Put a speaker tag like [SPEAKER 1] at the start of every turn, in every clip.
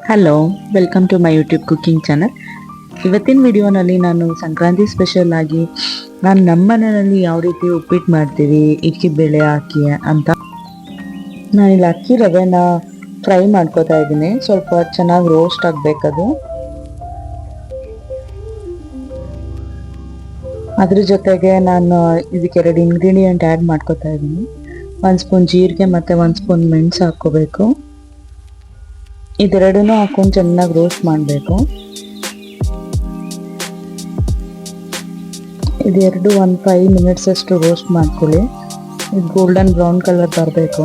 [SPEAKER 1] Hello, welcome to my YouTube cooking channel. ಇವತ್ತಿನ ವಿಡಿಯೋನಲ್ಲಿ ನಾನು ಸಂಕ್ರಾಂತಿ ಸ್ಪೆಷಲ್ ಆಗಿ ನಮ್ಮ ಮನೆಯಲ್ಲಿ ಯಾವ ರೀತಿ ಉಪ್ಪಿಟ್ಟು ಮಾಡ್ತೀವಿ ಇಕ್ಕಿ ಬೇಳೆ ಹಾಕಿ ಅಂತ ನಾನಿಲ್ಲಿ ಅಕ್ಕಿ ರವೆನ ಫ್ರೈ ಮಾಡ್ಕೋತಾ ಇದ್ದೀನಿ. ಸ್ವಲ್ಪ ಚೆನ್ನಾಗಿ ರೋಸ್ಟ್ ಆಗಬೇಕದು. ಅದ್ರ ಜೊತೆಗೆ ನಾನು ಇದಕ್ಕೆ 2 ಇಂಗ್ರೀಡಿಯೆಂಟ್ ಆ್ಯಡ್ ಮಾಡ್ಕೋತಾ ಇದ್ದೀನಿ. 1 ಸ್ಪೂನ್ ಜೀರಿಗೆ ಮತ್ತು 1 ಸ್ಪೂನ್ ಮೆಣಸು ಹಾಕ್ಕೋಬೇಕು. ಇದೆರಡನ್ನೂ ಹಾಕೊಂಡು ಚೆನ್ನಾಗಿ ರೋಸ್ಟ್ ಮಾಡಬೇಕು. ಇದೆರಡು 5 ಮಿನಿಟ್ಸ್ ಅಷ್ಟು ರೋಸ್ಟ್ ಮಾಡ್ಕೊಳ್ಳಿ. ಇದು ಗೋಲ್ಡನ್ ಬ್ರೌನ್ ಕಲರ್ ಬರಬೇಕು.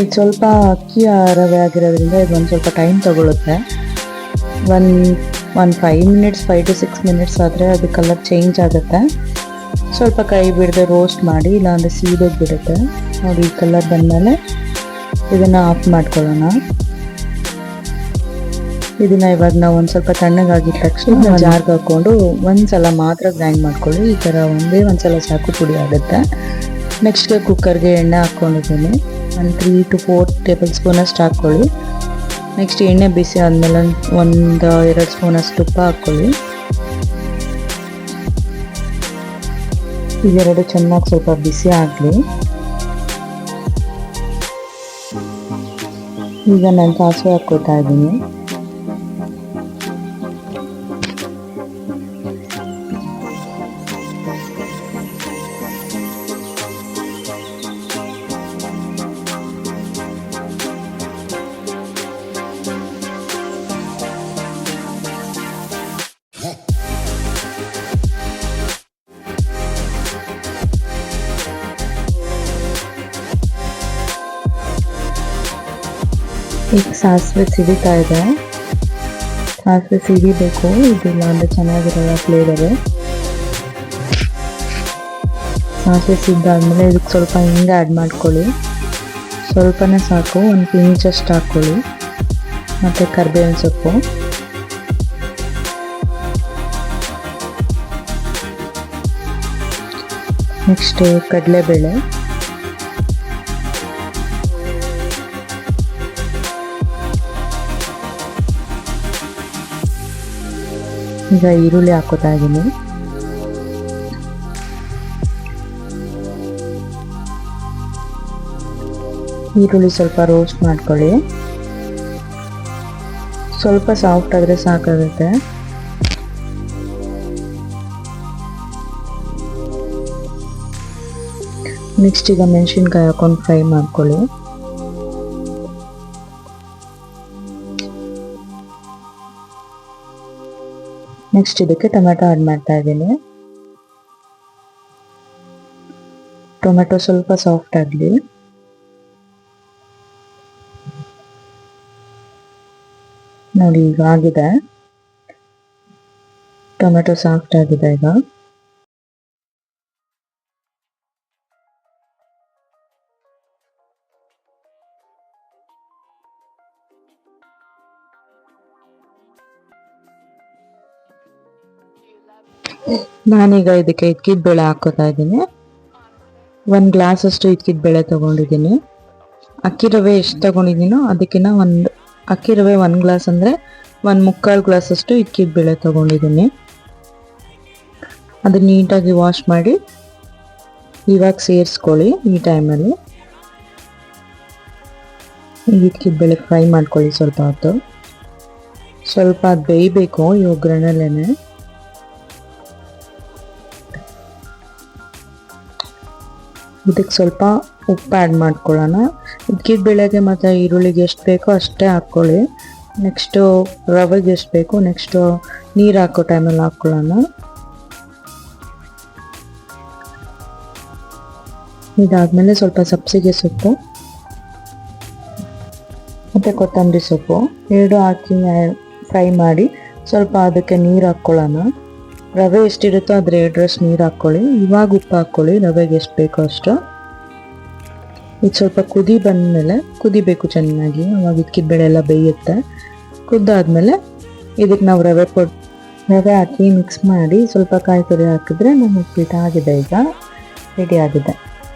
[SPEAKER 1] ಇದು ಸ್ವಲ್ಪ ಅಕ್ಕಿ ರವೆ ಆಗಿರೋದ್ರಿಂದ ಇದೊಂದು ಸ್ವಲ್ಪ ಟೈಮ್ ತಗೊಳುತ್ತೆ. 5 ಮಿನಿಟ್ಸ್ 5 to 6 ಮಿನಿಟ್ಸ್ ಆದರೆ ಅದು ಕಲರ್ ಚೇಂಜ್ ಆಗುತ್ತೆ. ಸ್ವಲ್ಪ ಕೈ ಬಿಡದೆ ರೋಸ್ಟ್ ಮಾಡಿ, ಇಲ್ಲಾಂದರೆ ಸೀದೋಗಿ ಬಿಡುತ್ತೆ. ನೋಡಿ, ಈ ಕಲರ್ ಬಂದಮೇಲೆ ಇದನ್ನು ಆಫ್ ಮಾಡ್ಕೊಳ್ಳೋಣ. ಇದನ್ನು ಇವಾಗ ನಾವು ಒಂದು ಸ್ವಲ್ಪ ತಣ್ಣಗಾಗಿದ ತಕ್ಷಣ ಜಾರ್ಗೆ ಹಾಕ್ಕೊಂಡು ಒಂದ್ಸಲ ಮಾತ್ರ ಗ್ರೈಂಡ್ ಮಾಡ್ಕೊಳ್ಳಿ. ಈ ಥರ ಒಂದ್ಸಲ ಸಾಕು, ಪುಡಿ ಆಗುತ್ತೆ. ನೆಕ್ಸ್ಟ್ಗೆ ಕುಕ್ಕರ್ಗೆ ಎಣ್ಣೆ ಹಾಕ್ಕೊಂಡಿದ್ದೀನಿ. 3 to 4 ಟೇಬಲ್ ಸ್ಪೂನ್ ಅಷ್ಟು ಹಾಕ್ಕೊಳ್ಳಿ. ನೆಕ್ಸ್ಟ್ ಎಣ್ಣೆ ಬಿಸಿ ಆದಮೇಲೆ 1-2 ಸ್ಪೂನ್ ಅಷ್ಟು ತುಪ್ಪ ಹಾಕ್ಕೊಳ್ಳಿ. ಇವೆರಡು ಚೆನ್ನಾಗಿ ಸ್ವಲ್ಪ ಬಿಸಿ ಆಗಲಿ. ಈಗ ನಾನು ಸಾಸಿವೆ ಹಾಕ್ಕೊತಾ ಇದ್ದೀನಿ. ಈಗ ಸಾಸಿವೆ ಸಿಡಿತಾ ಇದೆ. ಸಾಸಿವೆ ಸಿಡಿಬೇಕು, ಇದಿಲ್ಲ ಅಂದರೆ ಚೆನ್ನಾಗಿರಲ್ಲ ಫ್ಲೇವರು. ಸಾಸಿವೆ ಸಿದ್ದಾದ್ಮೇಲೆ ಇದಕ್ಕೆ ಸ್ವಲ್ಪ ಹಿಂಗೆ ಆ್ಯಡ್ ಮಾಡ್ಕೊಳ್ಳಿ. ಸ್ವಲ್ಪನೇ ಸಾಕು, 1 ಪಿಂಚ್ ಅಷ್ಟು ಹಾಕ್ಕೊಳ್ಳಿ. ಮತ್ತು ಕರಿಬೇವಿನ ಸೊಪ್ಪು. ನೆಕ್ಸ್ಟ್ ಕಡಲೆಬೇಳೆ. ಈಗ ಈರುಳ್ಳಿ ಹಾಕೋತಾ ಇದ್ದೀನಿ. ಈರುಳ್ಳಿ ಸ್ವಲ್ಪ ರೋಸ್ಟ್ ಮಾಡ್ಕೊಳ್ಳಿ. ಸ್ವಲ್ಪ ಸಾಫ್ಟ್ ಆದರೆ ಸಾಕಾಗುತ್ತೆ. ನೆಕ್ಸ್ಟ್ ಈಗ ಮೆಣಸಿನ್ಕಾಯಿ ಹಾಕೊಂಡು ಫ್ರೈ ಮಾಡ್ಕೊಳ್ಳಿ. ನೆಕ್ಸ್ಟ್ ಇದಕ್ಕೆ ಟೊಮೆಟೊ ಆ್ಯಡ್ ಮಾಡ್ತಾ ಇದ್ದೀನಿ. ಟೊಮೆಟೊ ಸ್ವಲ್ಪ ಸಾಫ್ಟ್ ಆಗಲಿ. ನೋಡಿ, ಈಗ ಆಗಿದೆ. ಟೊಮೆಟೊ ಸಾಫ್ಟ್ ಆಗಿದೆ. ಈಗ ನಾನೀಗ ಇದಕ್ಕೆ ಇದ್ಕಿದ ಬೇಳೆ ಹಾಕೋತಾ ಇದ್ದೀನಿ. 1 ಗ್ಲಾಸ್ ಅಷ್ಟು ಇದ್ಕಿದ ಬೇಳೆ ತೊಗೊಂಡಿದ್ದೀನಿ. ಅಕ್ಕಿ ರವೆ ಎಷ್ಟು ತೊಗೊಂಡಿದ್ದೀನೋ ಅದಕ್ಕಿಂತ ಅಕ್ಕಿ ರವೆ 1 ಗ್ಲಾಸ್ ಅಂದರೆ 1/4 ಗ್ಲಾಸ್ ಅಷ್ಟು ಇದ್ಕಿದ ಬೇಳೆ ತೊಗೊಂಡಿದ್ದೀನಿ. ಅದು ನೀಟಾಗಿ ವಾಶ್ ಮಾಡಿ ಇವಾಗ ಸೇರಿಸ್ಕೊಳ್ಳಿ. ಈ ಟೈಮಲ್ಲಿ ಇದ್ಕಿದ ಬೇಳೆ ಫ್ರೈ ಮಾಡ್ಕೊಳ್ಳಿ. ಸ್ವಲ್ಪ ಹೊತ್ತು ಸ್ವಲ್ಪ ಅದು ಬೇಯಬೇಕು ಈ ಒಗ್ಗರಣೆಲೇನೆ. ಇದಕ್ಕೆ ಸ್ವಲ್ಪ ಉಪ್ಪು ಆ್ಯಡ್ ಮಾಡ್ಕೊಳ್ಳೋಣ. ಇದ್ಕಿದ ಬೇಳೆಗೆ ಮತ್ತು ಈರುಳ್ಳಿಗೆ ಎಷ್ಟು ಬೇಕೋ ಅಷ್ಟೇ ಹಾಕ್ಕೊಳ್ಳಿ. ನೆಕ್ಸ್ಟು ರವೆಗೆ ಎಷ್ಟು ಬೇಕು, ನೆಕ್ಸ್ಟು ನೀರು ಹಾಕೋ ಟೈಮಲ್ಲಿ ಹಾಕ್ಕೊಳ್ಳೋಣ. ಇದಾದಮೇಲೆ ಸ್ವಲ್ಪ ಸಬ್ಸಿಗೆ ಸೊಪ್ಪು ಮತ್ತು ಕೊತ್ತಂಬರಿ ಸೊಪ್ಪು 2 ಹಾಕಿ ಫ್ರೈ ಮಾಡಿ ಸ್ವಲ್ಪ ಅದಕ್ಕೆ ನೀರು ಹಾಕ್ಕೊಳ್ಳೋಣ. ರವೆ ಎಷ್ಟಿರುತ್ತೋ ಅದ್ರ 2ರಷ್ಟು ನೀರು ಹಾಕ್ಕೊಳ್ಳಿ. ಇವಾಗ ಉಪ್ಪು ಹಾಕ್ಕೊಳ್ಳಿ, ರವೆಗೆ ಎಷ್ಟು ಬೇಕೋ ಅಷ್ಟು. ಇದು ಸ್ವಲ್ಪ ಕುದಿ ಬಂದಮೇಲೆ, ಕುದಿಬೇಕು ಚೆನ್ನಾಗಿ, ಅವಾಗ ಇದ್ಕಿದ ಬೇಳೆ ಎಲ್ಲ ಬೇಯುತ್ತೆ. ಕುದ್ದಾದ್ಮೇಲೆ ಇದಕ್ಕೆ ನಾವು ರವೆ ರವೆ ಹಾಕಿ ಮಿಕ್ಸ್ ಮಾಡಿ ಸ್ವಲ್ಪ ಕಾಯಿ ತುರಿ ಹಾಕಿದ್ರೆ ನಮ್ಮ ಉಪ್ಪಿಟ್ಟು ಆಗಿದೆ, ಈಗ ರೆಡಿ ಆಗಿದೆ.